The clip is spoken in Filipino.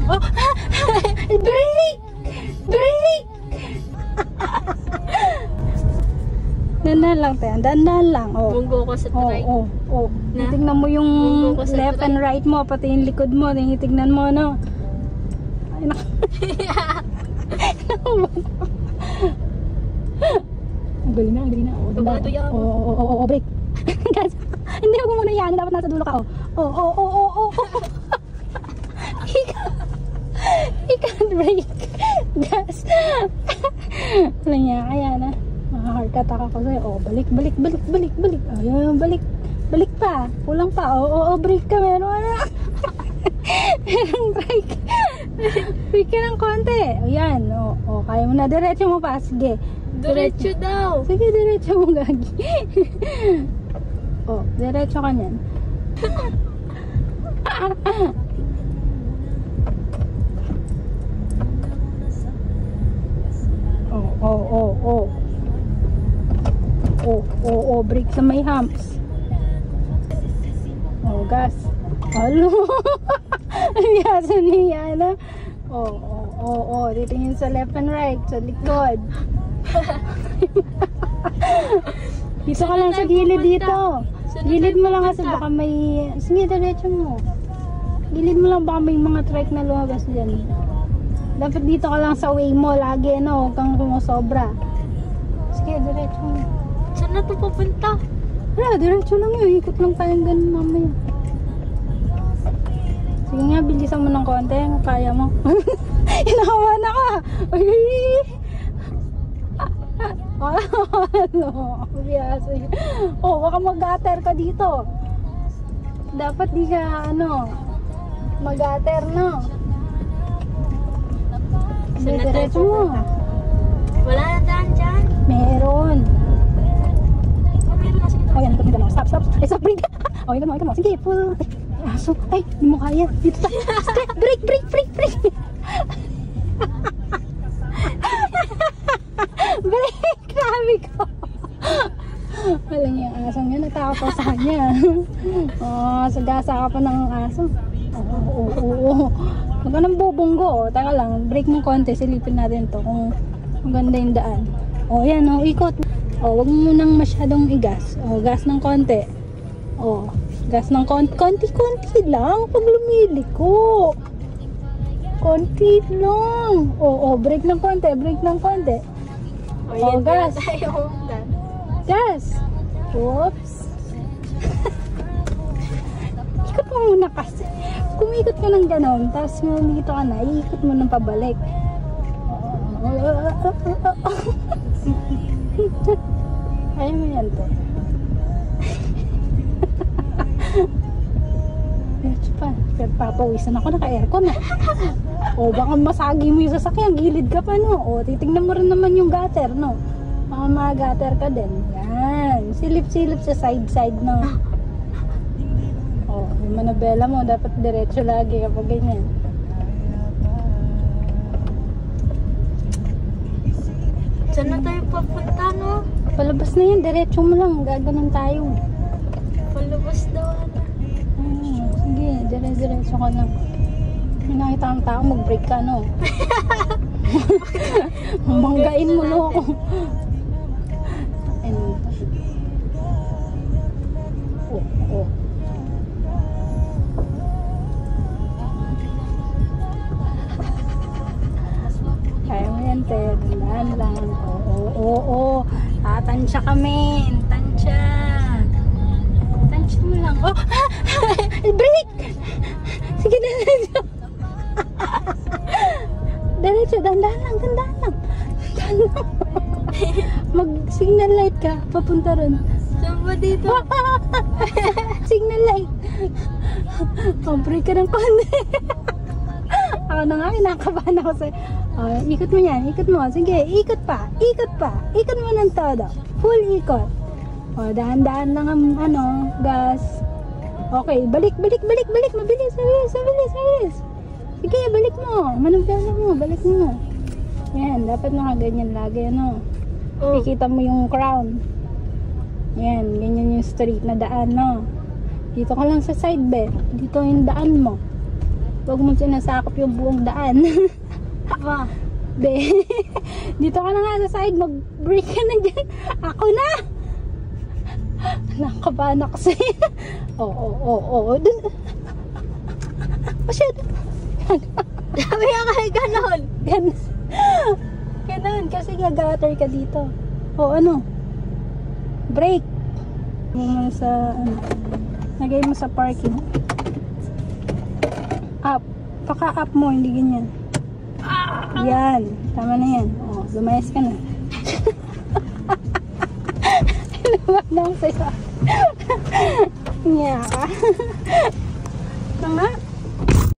Oh! Break! Break! Dandan lang tayo. Dandan lang. Oh. Bunggo ko sa try. Oh. Titignan mo yung left and right mo, pati yung likod mo. Titignan mo, no? Ay, Gali na. Oh, break. Hindi ako muna yan. Dapat nasa dulo ka. Oh. You can't break. Gas. Wala niya. Kaya na. Heart attack ako sa'yo. Oh, balik. Ayun, balik pa. Kulang pa. Oh, break ka. Merong break. Break ka ng konti. Ayan. Oh, kaya mo na. Diretso mo pa. Sige. Diretso daw. Sige, diretso mo, gagi. Oh, diretso ka niyan. Oh, brake sa may humps. Oh, gas. Alo. Ang yaso niya, na. Oh, titingin sa left and right, sa likod. Dito ka lang sa gilid dito. Gilid mo lang kasi baka may... Sige, diretso mo. Gilid mo lang baka may mga trike na lumabas dyan. Dapat dito ka lang sa way mo lagi, no? Huwag kang sumusobra. Sige, diretso mo. Saan na ito pupunta? Wala, diretso lang yun. Ikot lang tayong ganun mamaya. Sige nga, bilisan mo ng konti. Kaya mo. Inahawan ako. Oh, baka mag-gutter ka dito. Dapat di ka, mag-gutter, no? Saan na tayo Diretso mo. Wala na daan dyan. Meron. Meron na sila. Oh, yan, ikot mo. Stop. Ay, stop, break. Oh, ikot mo. Sige, pull. Aso. Ay, hindi mo kaya. Dito tayo. Break. Break. Grabe ko. Wala niya yung asong yan. Natakot ako sa kanya. Sagasa ka pa ng aso. Oo. Huwag ka nang bubunggo. Taka lang. Break mo konti. Silipin natin to kung maganda yung daan. Yan. Ikot. Huwag mo munang masyadong igas. Gas ng konti. Gas ng konti lang. Pag lumiliko. Konti lang. Break ng konti. Gas. Gas. Oops. Ikot mo muna kasi. Kung ikot ka ng ganon, tapos dito ka na, iikot mo ng pabalik. Ayaw mo yan, te. Papawisan ako, naka-aircon na. Baka masagi mo yung sasakyan, gilid ka pa, no? Titignan mo rin naman yung gutter, no? Baka mga-gutter ka din. Yan. Silip-silip sa side-side, no? Yung manabela mo, dapat diretso lagi kapag ganyan. Saan na tayo papunta, no? Palabas na yan, diretso mo lang. Gaganon tayo. Palabas daw, ano? Sige, diretso ka lang. May nakita kang tao, mag-break ka, no? Manggain mo, no? Kaya mo yan, te. Dandan lang. Tansya kami. Tansya mo lang. Break! Sige, diretso. Diretso, dandan lang. Mag-signal light ka. Papunta ron. Saan ba dito? Signal light. Break ka ng konti. Ako na nga, kinakabahan ako sa'yo. Ikot mo yan, ikot mo. Sige, ikot pa. Ikot mo ng todo. Full ikot. Dahan-dahan lang ang gas. Okay, balik. Mabilis. Sige, balik mo. Manubela mo, balik mo. Yan, dapat nakaganyan lagi, ano. Ikita mo yung crown. Yan, ganyan yung street na daan, no. Dito ka lang sa side, be. Dito yung daan mo. Huwag mo sinasakop yung buong daan. Ma, Be, dito ka na nga sa side, mag-break ka na dyan. Ako na! Nakabahan ako sa'yo. Oo. Dun. Masyado. sabi nga kayo ganon. Ganon, kasi gagater ka dito. O ano? Break. Mo sa, ano, lagay mo sa parking. Up. Paka-up mo, hindi ganyan. Yan. Tama na yan. O, lumayas ka na. Lumag na ako sa'yo. Nga ka. Ito nga.